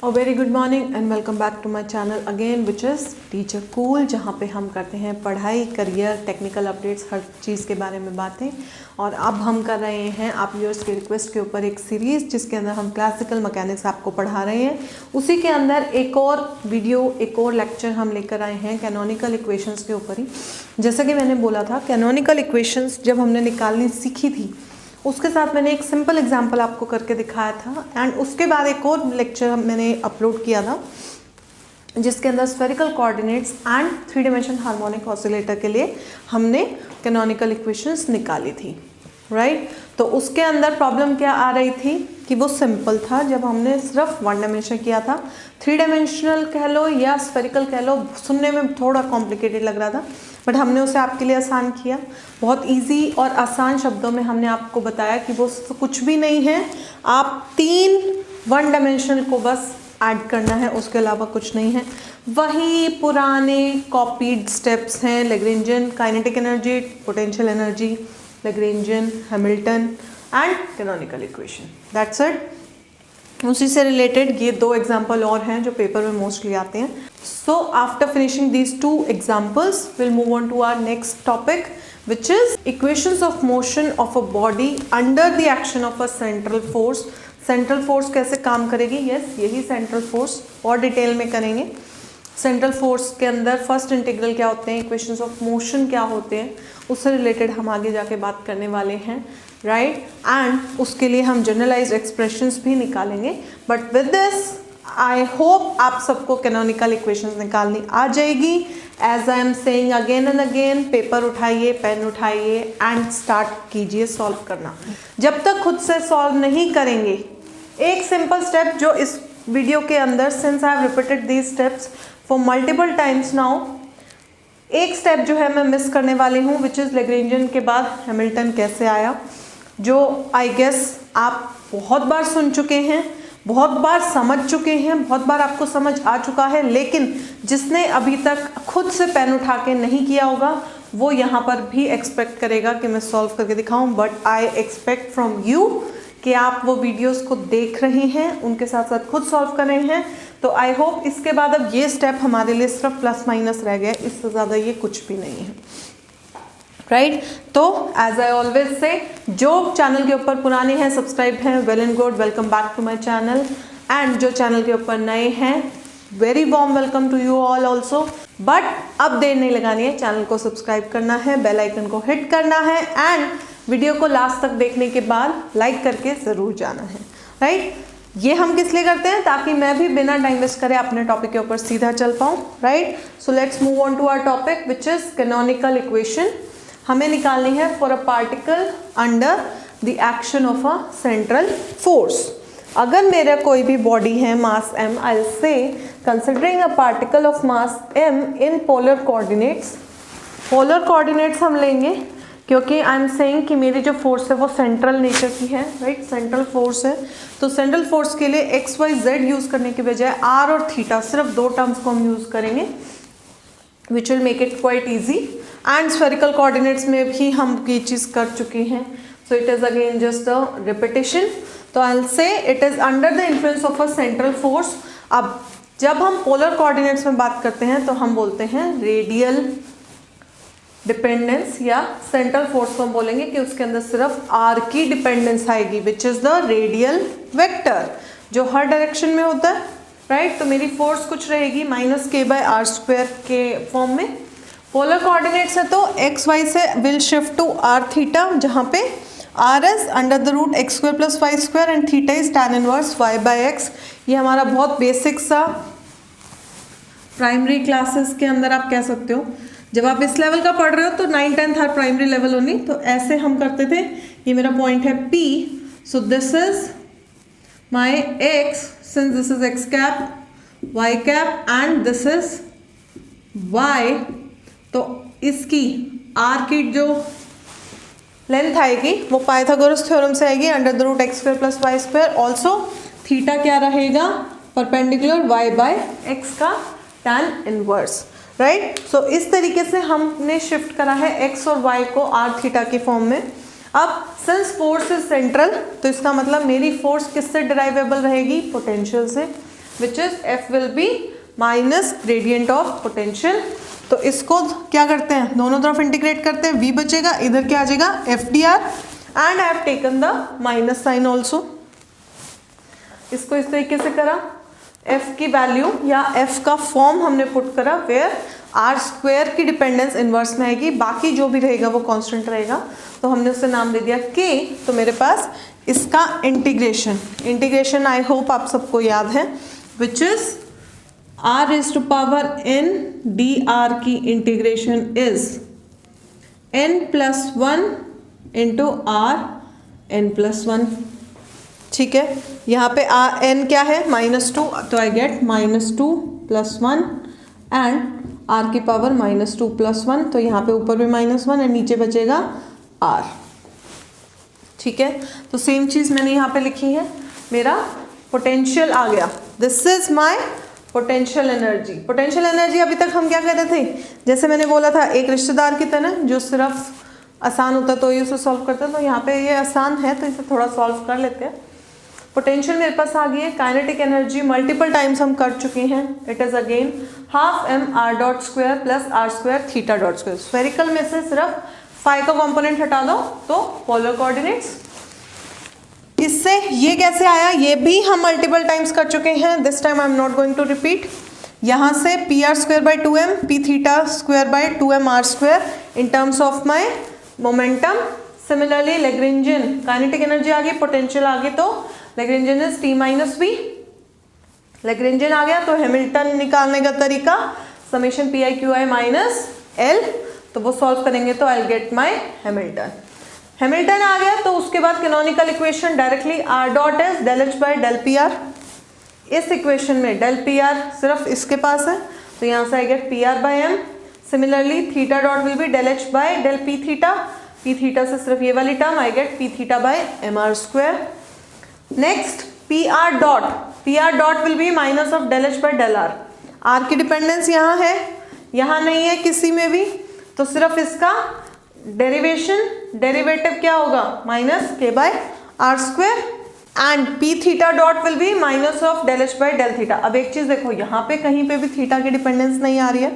A very good morning and welcome back to my channel again, which is teacher cool, जहाँ पे हम करते हैं पढ़ाई, करियर, टेक्निकल अपडेट्स, हर चीज़ के बारे में बातें। और अब हम कर रहे हैं आप व्यूअर्स के रिक्वेस्ट के ऊपर एक सीरीज़ जिसके अंदर हम क्लासिकल मैकेनिक्स आपको पढ़ा रहे हैं। उसी के अंदर एक और वीडियो, एक और लेक्चर हम लेकर आए हैं कैनोनिकल इक्वेशंस के ऊपर ही। जैसा कि मैंने बोला था, कैनोनिकल इक्वेशंस जब हमने निकालनी सीखी थी उसके साथ मैंने एक सिंपल एग्जांपल आपको करके दिखाया था, एंड उसके बाद एक और लेक्चर मैंने अपलोड किया था जिसके अंदर spherical coordinates and 3 dimension harmonic oscillator के लिए हमने कैनोनिकल इक्वेशंस निकाली थी, राइट। तो उसके अंदर प्रॉब्लम क्या आ रही थी कि वो सिंपल था। जब हमने सिर्फ 1 डायमेंशन किया था, 3 डायमेंशनल कह लो या स्फेरिकल कह लो, सुनने में थोड़ा कॉम्प्लिकेटेड लग रहा था, बट हमने उसे आपके लिए आसान किया। बहुत इजी और आसान शब्दों में हमने आपको बताया कि वो कुछ भी नहीं है, आप 3 1 डायमेंशनल को बस ऐड करना है, उसके अलावा कुछ नहीं है। वही पुराने कॉपीड स्टेप्स हैं, Lagrangian kinetic energy, potential energy, Lagrangian, Hamilton and canonical equation, that's it. उसी से रिलेटेड ये 2 एग्जाम्पल और हैं जो पेपर में मोस्टली आते हैं। So after finishing these 2 examples, we'll move on to our next topic, which is equations of motion of a body under the action of a central force. Central force कैसे काम करेगी? Yes, यही central force, और detail में करेंगे। Central force के अंदर first integral क्या होते हैं, इक्वेशंस ऑफ मोशन क्या होते हैं, उससे रिलेटेड हम आगे जाके बात करने वाले हैं, राइट। एंड उसके लिए हम जनरलाइज्ड एक्सप्रेशंस भी निकालेंगे। But with this I hope आप सबको कैनोनिकल इक्वेशंस निकालनी आ जाएगी। As I am saying again and again, paper उठाइए, पेन उठाइए एंड स्टार्ट कीजिए सॉल्व करना। जब तक खुद से सॉल्व नहीं करेंगे, एक सिंपल स्टेप जो इस वीडियो के अंदर, since I have repeated these steps for multiple times now, एक स्टेप जो है मैं मिस करने वाली हूँ, विच इज़ लैग्रेंजियन के बाद हैमिल्टन कैसे आया, जो आई गेस आप बहुत बार सुन चुके हैं, बहुत बार समझ चुके हैं, बहुत बार आपको समझ आ चुका है, लेकिन जिसने अभी तक खुद से पेन उठा के नहीं किया होगा वो यहाँ पर भी एक्सपेक्ट करेगा कि मैं सॉल्व करके दिखाऊं। But I expect from you कि आप वो वीडियोस को देख रहे हैं, उनके साथ साथ खुद सॉल्व कर रहे हैं। तो आई होप इसके बाद अब ये स्टेप हमारे लिए सिर्फ प्लस माइनस रह गया, इससे ज़्यादा ये कुछ भी नहीं है, राइट। तो एज आई ऑलवेज से, जो चैनल के ऊपर पुराने हैं, सब्सक्राइब हैं, well and good, welcome back to my channel. And जो चैनल के ऊपर नए हैं, very warm welcome to you all also. But अब देर नहीं लगानी है, चैनल को सब्सक्राइब करना है, बेल आइकन को हिट करना है एंड वीडियो को लास्ट तक देखने के बाद लाइक करके ज़रूर जाना है, राइट। ये हम किस लिए करते हैं? ताकि मैं भी बिना टाइम वेस्ट करे अपने टॉपिक के ऊपर सीधा चल पाऊँ, right. So let's move on to our topic, which is canonical equation. हमें निकालनी है for a particle under the action of a central force. अगर मेरा कोई भी बॉडी है, mass m, I will say considering a particle of mass m in polar coordinates. Polar coordinates हम लेंगे क्योंकि आई एम सेइंग कि मेरी जो फोर्स है वो सेंट्रल नेचर की है, राइट, सेंट्रल फोर्स है। तो सेंट्रल फोर्स के लिए x, y, z यूज़ करने के बजाय r और थीटा, सिर्फ 2 टर्म्स को हम यूज़ करेंगे, which will make it quite easy. And spherical coordinates में भी हम ये चीज़ कर चुके हैं, so it is again just a repetition. तो I will say it is under the influence of a central force. अब जब हम पोलर कोऑर्डिनेट्स में बात करते हैं तो हम बोलते हैं रेडियल डिपेंडेंस, या सेंट्रल फोर्स को हम बोलेंगे कि उसके अंदर सिर्फ r की डिपेंडेंस आएगी, which is the radial vector, जो हर डायरेक्शन में होता है, राइट। तो मेरी फोर्स कुछ रहेगी -k/r² के फॉर्म में। पोलर कोऑर्डिनेट्स है तो x y से will shift to r theta, जहाँ पे r is under the root x² + y² and theta is tan inverse y/x। ये हमारा बहुत बेसिक सा प्राइमरी क्लासेस के अंदर आप कह सकते हो, जब आप इस लेवल का पढ़ रहे हो तो 9th 10th हर प्राइमरी लेवल होनी, तो ऐसे हम करते थे। ये मेरा पॉइंट है P, so this is my x, since this is x cap, y cap and this is y। तो इसकी r की जो लेंथ आएगी वो पाइथागोरस थ्योरम से आएगी, under the root x² + y²। Also theta क्या रहेगा? परपेंडिकुलर y/x का tan इनवर्स, राइट। सो इस तरीके से हमने शिफ्ट करा है x और y को r थीटा के फॉर्म में। अब सिंस फोर्स इज सेंट्रल, तो इसका मतलब मेरी फोर्स किससे डिराइवेबल रहेगी? पोटेंशियल से। Which is F will be minus gradient of potential. तो इसको क्या करते हैं, दोनों तरफ इंटीग्रेट करते हैं, V बचेगा, इधर क्या आ जाएगा FDR, and I have taken the minus sign also. इसको इस तरीके से करा, F की वैल्यू या F का फॉर्म हमने पुट करा वेयर आर स्क्वायर की डिपेंडेंस इनवर्स में आएगी, बाकी जो भी रहेगा वो कांस्टेंट रहेगा, तो हमने उससे नाम दे दिया K। तो मेरे पास इसका इंटीग्रेशन आई होप आप सबको याद है, which is r raised to power n dr की integration is n plus 1 into r n+1। ठीक है, यहाँ पे n क्या है -2, तो आई गेट -2 + 1 एंड r की पावर -2 + 1, तो यहाँ पे ऊपर भी -1 एंड नीचे बचेगा r। ठीक है, तो सेम चीज़ मैंने यहाँ पे लिखी है, मेरा पोटेंशियल आ गया, this is my potential energy. Potential energy अभी तक हम क्या कर रहे थे, जैसे मैंने बोला था एक रिश्तेदार की तरह जो सिर्फ आसान होता तो ये उसे सॉल्व करता, तो यहाँ पे ये आसान है तो इसे थोड़ा सॉल्व कर लेते हैं। पोटेंशियल मेरे पास आ गई है, काइनेटिक एनर्जी मल्टीपल टाइम्स हम कर चुके हैं, it is again ½ m r² + r² θ²। Spherical में से सिर्फ फाई का कंपोनेंट हटा दो तो पोलर कोऑर्डिनेट्स। इससे ये कैसे आया, ये भी हम मल्टीपल टाइम्स कर चुके हैं, this time I am not going to repeat. यहाँ से pr²/2m pθ²/2m r² in terms of my momentum. Similarly Lagrangian kinetic energy आ गई, पोटेंशियल आ गई, तो लैग्रेंजियन इज T-V। लैग्रेंजियन आ गया तो हैमिल्टन निकालने का तरीका ∑pii -L, तो वो सॉल्व करेंगे तो आई गेट माई हैमिल्टन आ गया। तो उसके बाद canonical equation directly r dot is ∂H/∂PR। इस इक्वेशन में ∂PR सिर्फ इसके पास है, तो यहाँ से I get PR/m। Similarly theta dot will B ∂H/∂Pθ, Pθ से सिर्फ ये वाली term I get Pθ/mr²। Next PR dot will B -∂H/∂R। R की डिपेंडेंस यहाँ है, यहाँ नहीं है किसी में भी, तो सिर्फ इसका डेरिवेटिव क्या होगा -k/r² and Pθ dot will B -∂H/∂θ। अब एक चीज देखो, यहाँ पे कहीं पे भी थीटा की डिपेंडेंस नहीं आ रही है,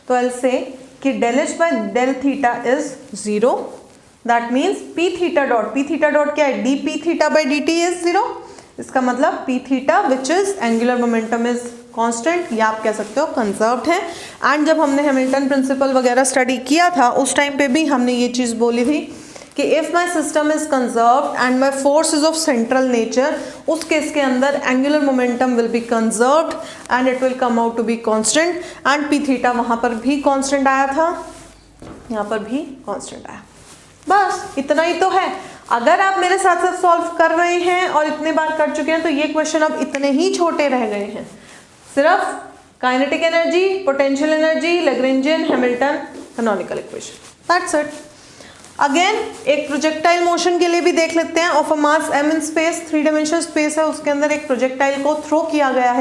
तो I'll say कि ∂H/∂θ is 0, that means Pθ dot क्या है, dPθ/dt इज 0। इसका मतलब Pθ which is angular momentum is constant, या आप कह सकते हो कंजर्व्ड है। एंड जब हमने हैमिल्टन प्रिंसिपल वगैरह स्टडी किया था उस टाइम पे भी हमने ये चीज़ बोली थी कि if my system is conserved and my force is of central nature, उस केस के अंदर angular momentum will be conserved and it will come out to be constant. And Pθ वहाँ पर भी कांस्टेंट आया था, यहाँ पर भी कांस्टेंट आया। बस इतना ही तो है। अगर आप मेरे साथ साथ सॉल्व कर रहे हैं और इतने बार कर चुके हैं तो ये क्वेश्चन अब इतने ही छोटे रह गए हैं, सिर्फ kinetic energy, potential energy, Lagrangian, Hamilton, canonical equation, that's it. Again एक प्रोजेक्टाइल मोशन के लिए भी देख लेते हैं। Of a mass m in space, 3 dimensional space है, उसके अंदर एक प्रोजेक्टाइल को थ्रो किया गया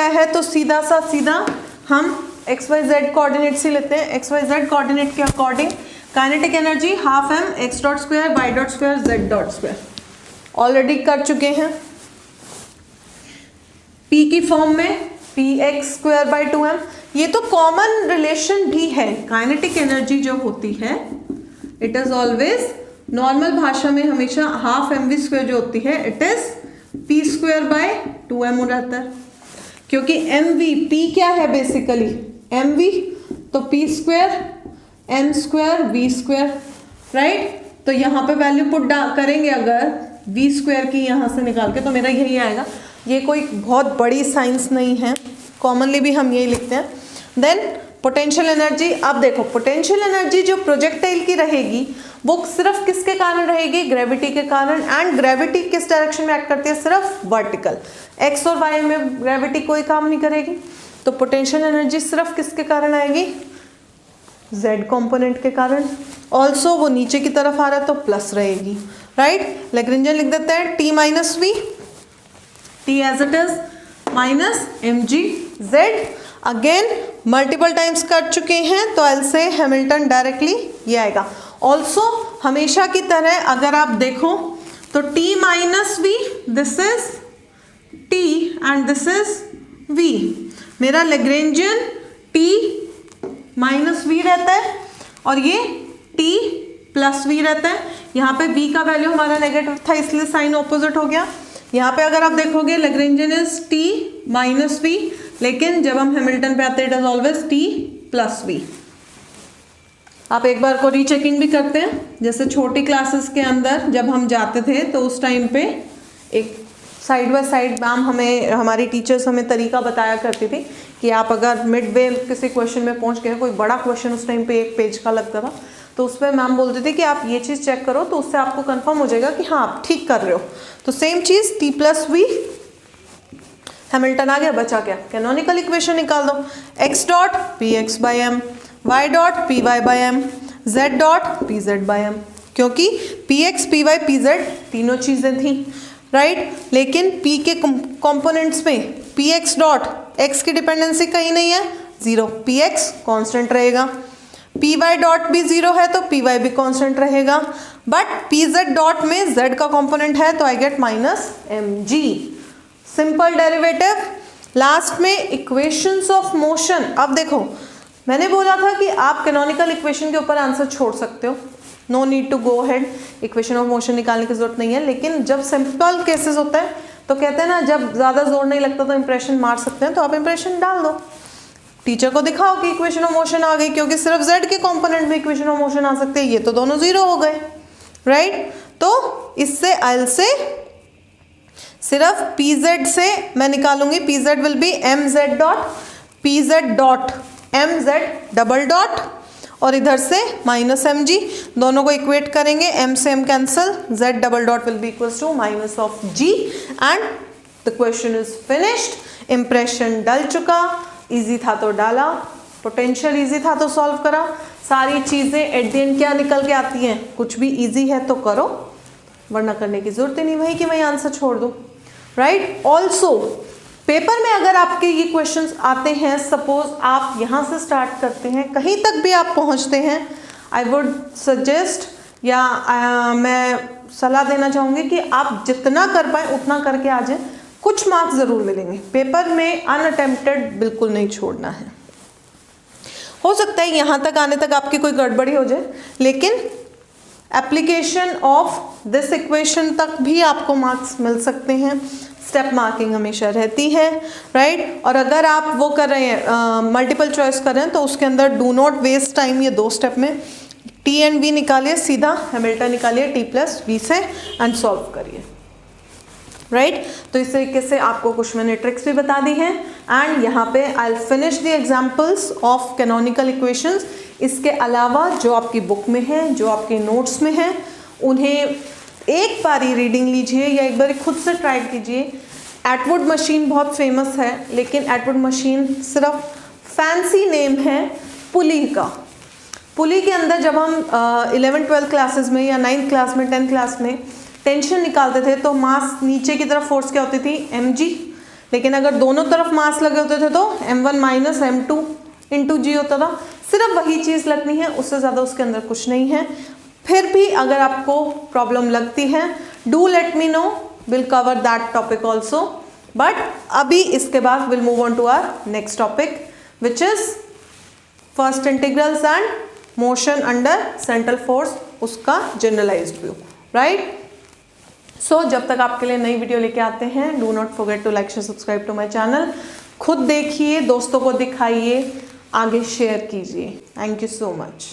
है, तो सीधा हम XYZ कोऑर्डिनेट्स ही लेते हैं। XYZ कोऑर्डिनेट के according kinetic energy ½ m x.2 y.2 z.2 already कर चुके हैं। P की फॉर्म में px²/2m, ये तो कॉमन रिलेशन भी है। काइनेटिक एनर्जी जो होती है इट इज ऑलवेज, नॉर्मल भाषा में हमेशा ½ mv² जो होती है इट इज p²/2m रहता है, क्योंकि mv p क्या है बेसिकली mv, तो p² m² v², राइट। तो यहाँ पे वैल्यू पुट करेंगे अगर v² की यहाँ से निकाल के, तो मेरा यही आएगा। ये कोई बहुत बड़ी साइंस नहीं है, कॉमनली भी हम यही लिखते हैं। देन पोटेंशियल एनर्जी, अब देखो पोटेंशियल एनर्जी जो प्रोजेक्टाइल की रहेगी वो सिर्फ किसके कारण रहेगी, ग्रेविटी के कारण। एंड ग्रेविटी किस डायरेक्शन में एक्ट करती है, सिर्फ वर्टिकल, एक्स और वाई में ग्रेविटी कोई काम नहीं करेगी। तो पोटेंशियल एनर्जी सिर्फ किसके कारण आएगी, z कंपोनेंट के कारण। ऑल्सो वो नीचे की तरफ आ रहा है तो प्लस रहेगी, राइट। लैग्रेंजियन लिख देते हैं T-V, T as it is -mgz। Again multiple times कर चुके हैं तो I'll say हैमिल्टन डायरेक्टली ये आएगा। ऑल्सो हमेशा की तरह अगर आप देखो तो T-V this is T and this is V। मेरा लेग्रेंजियन T माइनस V रहता है और ये T प्लस V रहता है। यहाँ पे V का वैल्यू हमारा नेगेटिव था इसलिए साइन ऑपोजिट हो गया। यहाँ पे अगर आप देखोगे Lagrangian is T minus V, लेकिन जब हम हैमिल्टन पे आते हैं it is always T plus V। आप एक बार को रीचेकिंग भी करते हैं, जैसे छोटी क्लासेस के अंदर जब हम जाते थे तो उस टाइम पे एक साइड बाय साइड मैम हमारी टीचर्स हमें तरीका बताया करती थी कि आप अगर मिड वे किसी क्वेश्चन में पहुंच गए, कोई बड़ा क्वेश्चन उस टाइम पे 1 पेज का लगता था, तो उस पर मैम बोलते थे कि आप ये चीज़ चेक करो तो उससे आपको कंफर्म हो जाएगा कि हाँ आप ठीक कर रहे हो। तो सेम चीज़ T प्लस V, हैमिल्टन आ गया, बचा क्या, कैनोनिकल इक्वेशन निकाल दो। x dot p x by m, y dot p y by m, z dot p z by m, क्योंकि p x p y p z तीनों चीज़ें थी, राइट। लेकिन p के कंपोनेंट्स में पी एक्स डॉट x की dependency कहीं नहीं है, 0, पी एक्स कॉन्स्टेंट रहेगा, पी वाई डॉट भी 0 है तो पी वाई भी कॉन्स्टेंट रहेगा, बट पी जेड डॉट में z का कंपोनेंट है तो I get minus m g. Simple derivative. Last में इक्वेशंस ऑफ मोशन। अब देखो मैंने बोला था कि आप कैनोनिकल इक्वेशन के ऊपर आंसर छोड़ सकते हो, no need to go ahead, equation of motion निकालने की जरूरत नहीं है। लेकिन जब सिंपल केसेस होता है तो कहते हैं ना, जब ज़्यादा जोर नहीं लगता तो इंप्रेशन मार सकते हैं, तो आप इंप्रेशन डाल दो, टीचर को दिखाओ कि इक्वेशन ऑफ मोशन आ गई, क्योंकि सिर्फ z के कंपोनेंट में इक्वेशन ऑफ मोशन आ सकते हैं, ये तो दोनों 0 हो गए, राइट। तो इससे आयल से सिर्फ pz से मैं निकालूंगी, pz will be mz dot pz dot mz double dot और इधर से माइनस mg, दोनों को इक्वेट करेंगे, m से m cancel, z double dot will be equals to minus of g and the question is finished. Impression डल चुका, easy था तो डाला, पोटेंशियल इजी था तो सॉल्व करा। सारी चीज़ें एट द एंड क्या निकल के आती हैं, कुछ भी इजी है तो करो, वरना करने की जरूरत ही नहीं भाई कि मैं आंसर छोड़ दूँ, राइट। ऑल्सो पेपर में अगर आपके ये क्वेश्चंस आते हैं, सपोज आप यहाँ से स्टार्ट करते हैं, कहीं तक भी आप पहुँचते हैं, आई वुड सजेस्ट या मैं सलाह देना चाहूँगी कि आप जितना कर पाए उतना करके आ जाए, कुछ मार्क्स ज़रूर मिलेंगे। पेपर में अनअटेम्प्टेड बिल्कुल नहीं छोड़ना है। हो सकता है यहाँ तक आने तक आपकी कोई गड़बड़ी हो जाए, लेकिन एप्लीकेशन ऑफ दिस इक्वेशन तक भी आपको मार्क्स मिल सकते हैं। स्टेप मार्किंग हमेशा रहती है, राइट। और अगर आप वो कर रहे हैं मल्टीपल चॉइस कर रहे हैं तो उसके अंदर डू नॉट वेस्ट टाइम, ये 2 स्टेप में T एंड V निकालिए, सीधा हैमिल्टन निकालिए T प्लस V से एंड सॉल्व करिए, राइट। तो इस तरीके से आपको कुछ मैंने ट्रिक्स भी बता दी हैं एंड यहाँ पे I will finish the examples of canonical equations. इसके अलावा जो आपकी बुक में है, जो आपके नोट्स में है, उन्हें एक बारी रीडिंग लीजिए या एक बारी खुद से ट्राई कीजिए। एटवुड मशीन बहुत फेमस है, लेकिन एटवुड मशीन सिर्फ फैंसी नेम है पुली का। पुली के अंदर जब हम 11-12 क्लासेस में या 9th क्लास में 10th क्लास में टेंशन निकालते थे तो मास नीचे की तरफ फोर्स क्या होती थी, mg, लेकिन अगर दोनों तरफ मास लगे होते थे तो m1 माइनस m2 इंटू जी होता था। सिर्फ वही चीज़ लगनी है, उससे ज़्यादा उसके अंदर कुछ नहीं है। फिर भी अगर आपको प्रॉब्लम लगती है, do let me know, will cover that topic also. But अभी इसके बाद will move on to our next topic which is first integrals and motion under central force, उसका जनरलाइज्ड व्यू, राइट। सो जब तक आपके लिए नई वीडियो लेके आते हैं, do not forget to like share subscribe to my channel. खुद देखिए, दोस्तों को दिखाइए, आगे शेयर कीजिए। Thank you so much.